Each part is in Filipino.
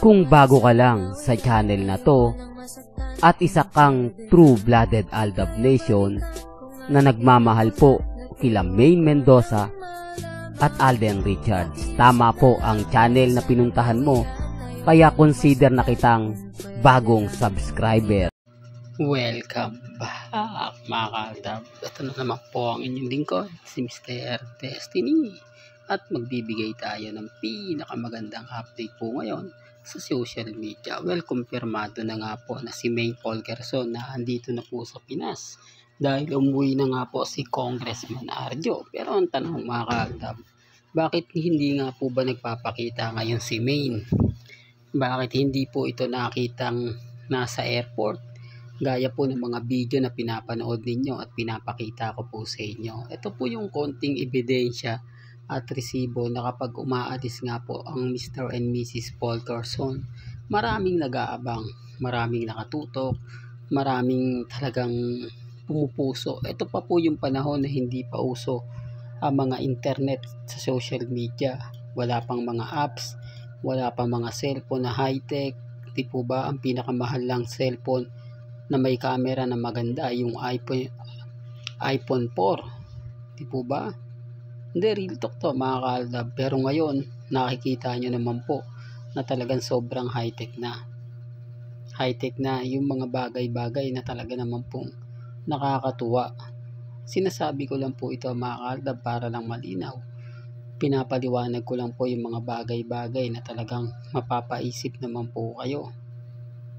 Kung bago ka lang sa channel na to at isa kang true-blooded Aldab Nation na nagmamahal po kila Maine Mendoza at Alden Richards, tama po ang channel na pinuntahan mo, kaya consider na kitang bagong subscriber. Welcome back mga ka-Aldab. Ito na naman po ang inyong lingkod, si Mr. Destiny. At magbibigay tayo ng pinakamagandang update po ngayon sa social media. Well, kumpirmado na nga po na si Maine Fulkerson na andito na po sa Pinas. Dahil umuwi na nga po si Congressman Arjo. Pero ang tanong mga ka-Aldab, bakit hindi nga po ba nagpapakita ngayon si Maine? Bakit hindi po ito nakitang nasa airport? Gaya po ng mga video na pinapanood ninyo at pinapakita ko po sa inyo. Ito po yung konting ebidensya at resibo na kapag umaalis nga po ang Mr. and Mrs. Fulkerson, maraming nag-aabang, maraming nakatutok, maraming talagang pumupuso. Ito pa po yung panahon na hindi pa uso ang mga internet sa social media. Wala pang mga apps, wala pang mga cellphone na high-tech. Di po ba ang pinakamahal lang cellphone na may camera na maganda yung iPhone 4? Di po ba? Hindi, real talk to mga ka-Aldab. Pero ngayon nakikita nyo naman po na talagang sobrang high-tech na. High-tech na yung mga bagay-bagay na talaga naman pong nakakatuwa. Sinasabi ko lang po ito mga ka-Aldab para lang malinaw. Pinapaliwanag ko lang po yung mga bagay-bagay na talagang mapapaisip naman po kayo.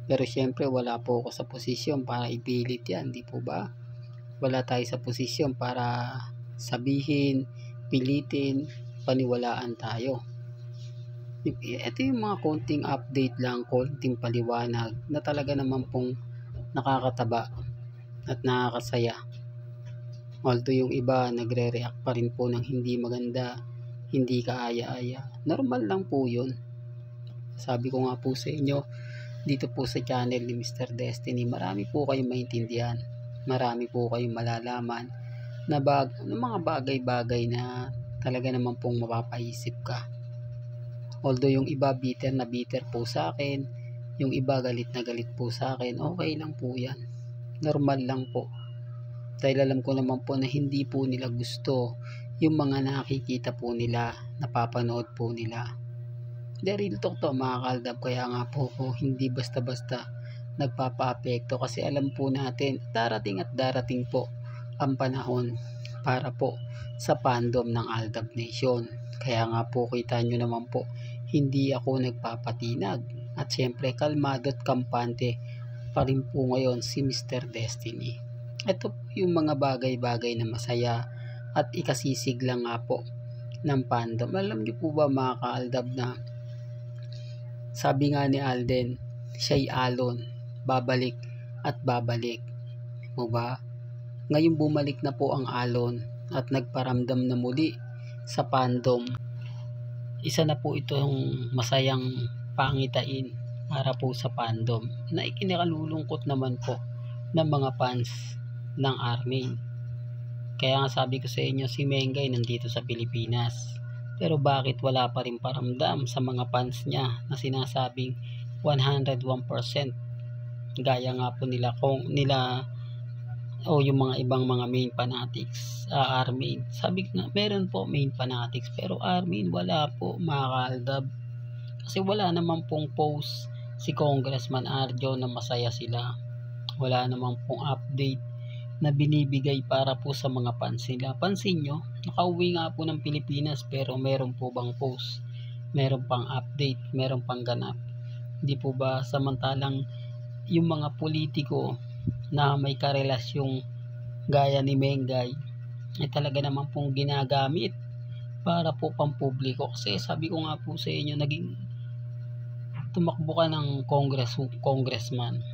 Pero syempre wala po ako sa posisyon para ipilit yan, di po ba? Wala tayo sa posisyon para sabihin, pilitin, paniwalaan tayo. Ito yung mga konting update lang, konting paliwanag na talaga naman pong nakakataba at nakakasaya. Although yung iba nagre-react pa rin po ng hindi maganda, hindi kaaya-aya. Normal lang po yun. Sabi ko nga po sa inyo, dito po sa channel ni Mr. Destiny, marami po kayong maintindihan, marami po kayong malalaman na mga bagay-bagay na talaga naman pong mapapaisip ka. Although yung iba bitter na bitter po sa akin, yung iba galit na galit po sa akin, okay lang po yan, normal lang po. Dahil alam ko naman po na hindi po nila gusto yung mga nakikita po nila, napapanood po nila. Real talk to mga ka-Aldab, kaya nga po ko hindi basta-basta nagpapa-apekto kasi alam po natin darating at darating po ang panahon para po sa fandom ng Aldab Nation. Kaya nga po kita nyo naman po hindi ako nagpapatinag at syempre kalmado at kampante pa rin po ngayon si Mr. Destiny. Ito po yung mga bagay-bagay na masaya at ikasisig lang nga po ng fandom. Alam nyo po ba mga ka-Aldab na sabi nga ni Alden, siya'y alon, babalik at babalik. O ba? Ngayon bumalik na po ang alon at nagparamdam na muli sa fandom. Isa na po itong masayang pangitain para po sa fandom na ikinakalulungkot naman po ng mga fans ng Armin. Kaya nga sabi ko sa inyo, si Mengay nandito sa Pilipinas. Pero bakit wala pa rin paramdam sa mga fans niya na sinasabing 101%? Gaya nga po nila yung mga ibang mga main fanatics, Armin. Sabi ko na meron po main fanatics pero Armin wala po mga ka-Aldab. Kasi wala naman pong post si Congressman Arjo na masaya sila. Wala naman pong update na binibigay para po sa mga fans nila. Pansin nyo, nakauwi nga po ng Pilipinas pero meron po bang post? Meron pang update, meron pang ganap. Hindi po ba samantalang yung mga politiko na may karelasyong gaya ni Mengay ay talaga naman pong ginagamit para po pampubliko. Kasi sabi ko nga po sa inyo, naging tumakbo ka ng congressman.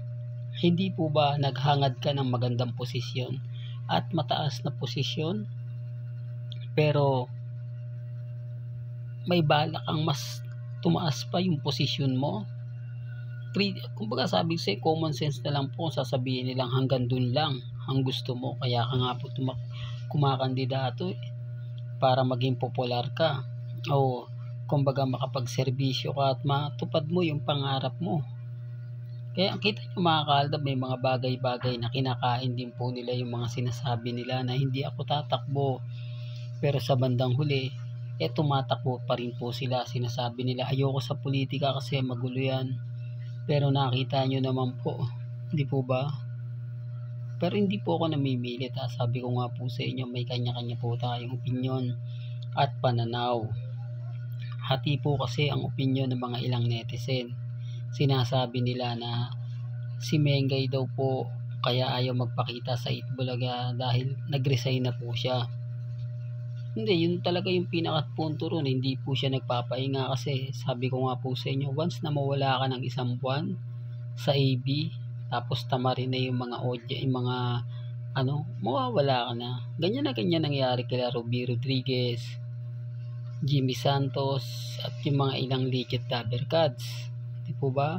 Hindi po ba naghangad ka ng magandang posisyon at mataas na posisyon pero may balak ang mas tumaas pa yung posisyon mo? Kumbaga sabi ko common sense na lang po, sasabihin nilang hanggang dun lang ang gusto mo, kaya ka nga po kumakandidato para maging popular ka o kumbaga makapagserbisyo ka at matupad mo yung pangarap mo. Kaya kita nyo mga kaaldab, may mga bagay-bagay na kinakain din po nila yung mga sinasabi nila na hindi ako tatakbo. Pero sa bandang huli, tumatakbo pa rin po sila. Sinasabi nila ayoko sa politika kasi magulo yan. Pero nakita nyo naman po, hindi po ba? Pero hindi po ako namimilit. Sabi ko nga po sa inyo, may kanya-kanya po tayong opinyon at pananaw. Hati po kasi ang opinyon ng mga ilang netizen. Sinasabi nila na si Mengay daw po kaya ayaw magpakita sa Itbulaga dahil nag-resign na po siya. Hindi, yun talaga yung pinaka-punto ron. Hindi po siya nagpapahinga kasi sabi ko nga po sa inyo, once na mawala ka ng isang buwan sa AB, tapos tamarin na yung mga audio, yung mga mawawala ka na. Ganyan na ganyan nangyari kila Ruby Rodriguez, Jimmy Santos, at yung mga ilang legit dabber cats. Di po ba?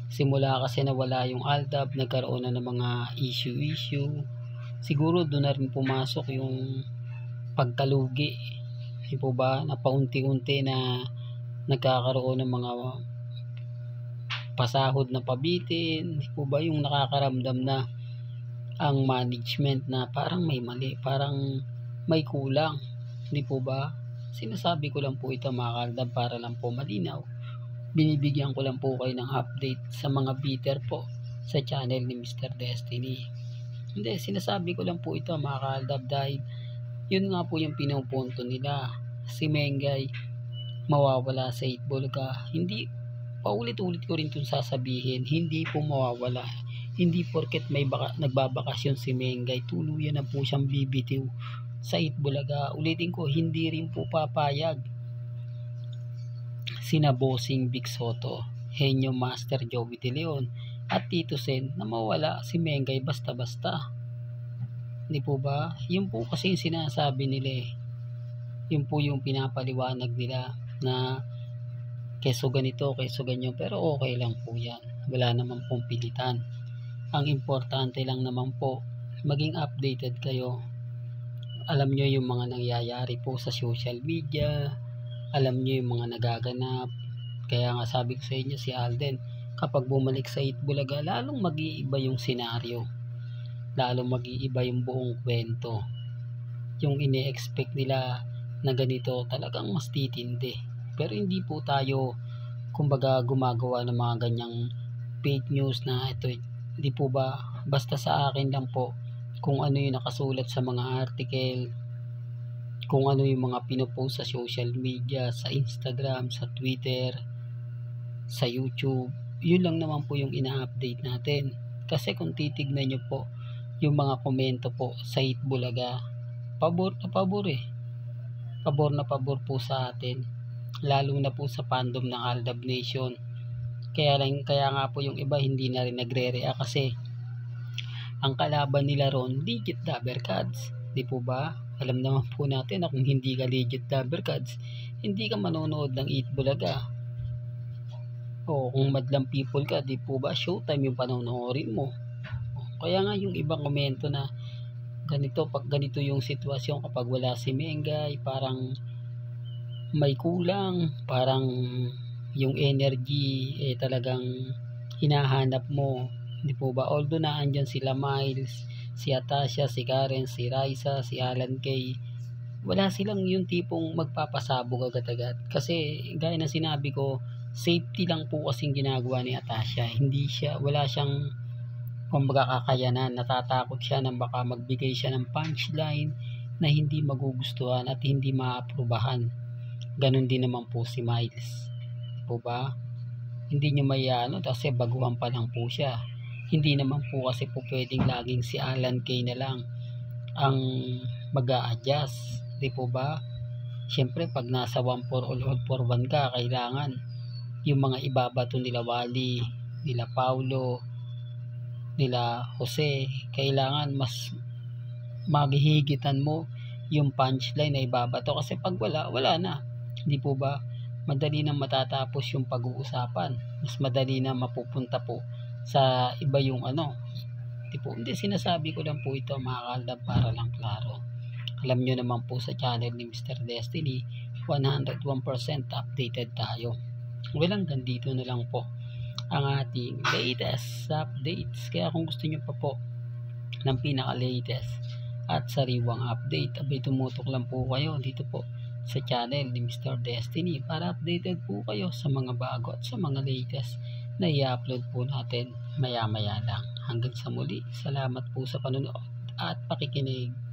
Simula kasi nawala yung Aldab, nagkaroon na ng mga issue. Siguro doon na rin pumasok yung pagkalugi. Di po ba? Na paunti-unti na nagkakaroon ng mga pasahod na pabitin. Di po ba? Yung nakakaramdam na ang management na parang may mali, parang may kulang. Di po ba? Sinasabi ko lang po ito mga kaaldab para lang po malinaw. Binibigyan ko lang po kayo ng update sa mga bitter po sa channel ni Mr. Destiny. Hindi, sinasabi ko lang po ito mga kaaldab dahil yun nga po yung pinupunto nila. Si Mengay mawawala sa Itbulaga. Hindi, paulit-ulit ko rin itong sasabihin, hindi po mawawala. Hindi porket may nagbabakasyon si Mengay, tuluyan na po siyang bibitiw sa Itbulaga. Ulitin ko, hindi rin po papayag sina Bossing Big Soto, Henyo Master Joey De Leon at Tito Sen na mawala si Mengay basta-basta. Hindi po ba? Yun po kasi yung sinasabi nila Yun po yung pinapaliwanag nila na keso ganito, keso ganyan, pero okay lang po yan. Wala naman pong pilitan. Ang importante lang naman po, maging updated kayo. Alam nyo yung mga nangyayari po sa social media, alam nyo yung mga nagaganap. Kaya nga sabi ko sa inyo, si Alden, kapag bumalik sa Itbulaga, lalong mag-iiba yung senaryo, lalong mag-iiba yung buong kwento. Yung ine-expect nila na ganito, talagang mas titindi. Pero hindi po tayo kumbaga gumagawa ng mga ganyang fake news na ito. Hindi po ba? Basta sa akin lang po kung ano yung nakasulat sa mga article, kung ano yung mga pinopost sa social media, sa Instagram, sa Twitter, sa YouTube, yun lang naman po yung ina-update natin. Kasi kung titignan nyo po yung mga komento po sa Itbulaga, pabor na pabor pabor na pabor po sa atin, lalong na po sa fandom ng Aldab Nation. Kaya nga po yung iba hindi na rin nagre-react kasi ang kalaban nila ron legit dabber cats. Di po ba? Alam naman po natin na kung hindi ka legit dabber cats, hindi ka manonood ng Itbulaga. O kung madlang people ka, di po ba showtime yung panonoorin mo. Kaya nga yung ibang komento na ganito, pag ganito yung sitwasyon kapag wala si Mengay, parang may kulang, parang yung energy talagang hinahanap mo. Di po ba? Although na andyan sila Miles, si Atasha, si Karen, si Raisa, si Alan Kay, wala silang yung tipong magpapasabog agad-agad. Kasi gaya na sinabi ko, safety lang po kasing ginagawa ni Atasha. Wala siyang kumbaga kakayanan. Natatakot siya na baka magbigay siya ng punchline na hindi magugustuhan at hindi maaprubahan. Ganon din naman po si Miles. Po ba? Hindi nyo kasi baguhan pa lang po siya. Hindi naman po kasi po pwedeng laging si Alan Kay na lang ang mag-a-adjust. Di po ba? Siyempre pag nasa 1 for all for 1 ka, kailangan yung mga ibabato nila Wally, nila Paulo, nila Jose, kailangan mas maghihigitan mo yung punchline na ibabato kasi pag wala na. Di po ba? Madali na matatapos yung pag-uusapan. Mas madali na mapupunta po sa iba yung hindi, sinasabi ko lang po ito mga kaaldab para lang klaro. Alam nyo naman po sa channel ni Mr. Destiny, 101% updated tayo. Well, hanggang dito na lang po ang ating latest updates. Kaya kung gusto nyo pa po ng pinaka-latest at sariwang update, abay tumutok lang po kayo dito po sa channel ni Mr. Destiny para updated po kayo sa mga bago at sa mga latest na i-upload po natin maya-maya lang. Hanggang sa muli, salamat po sa panonood at pakikinig.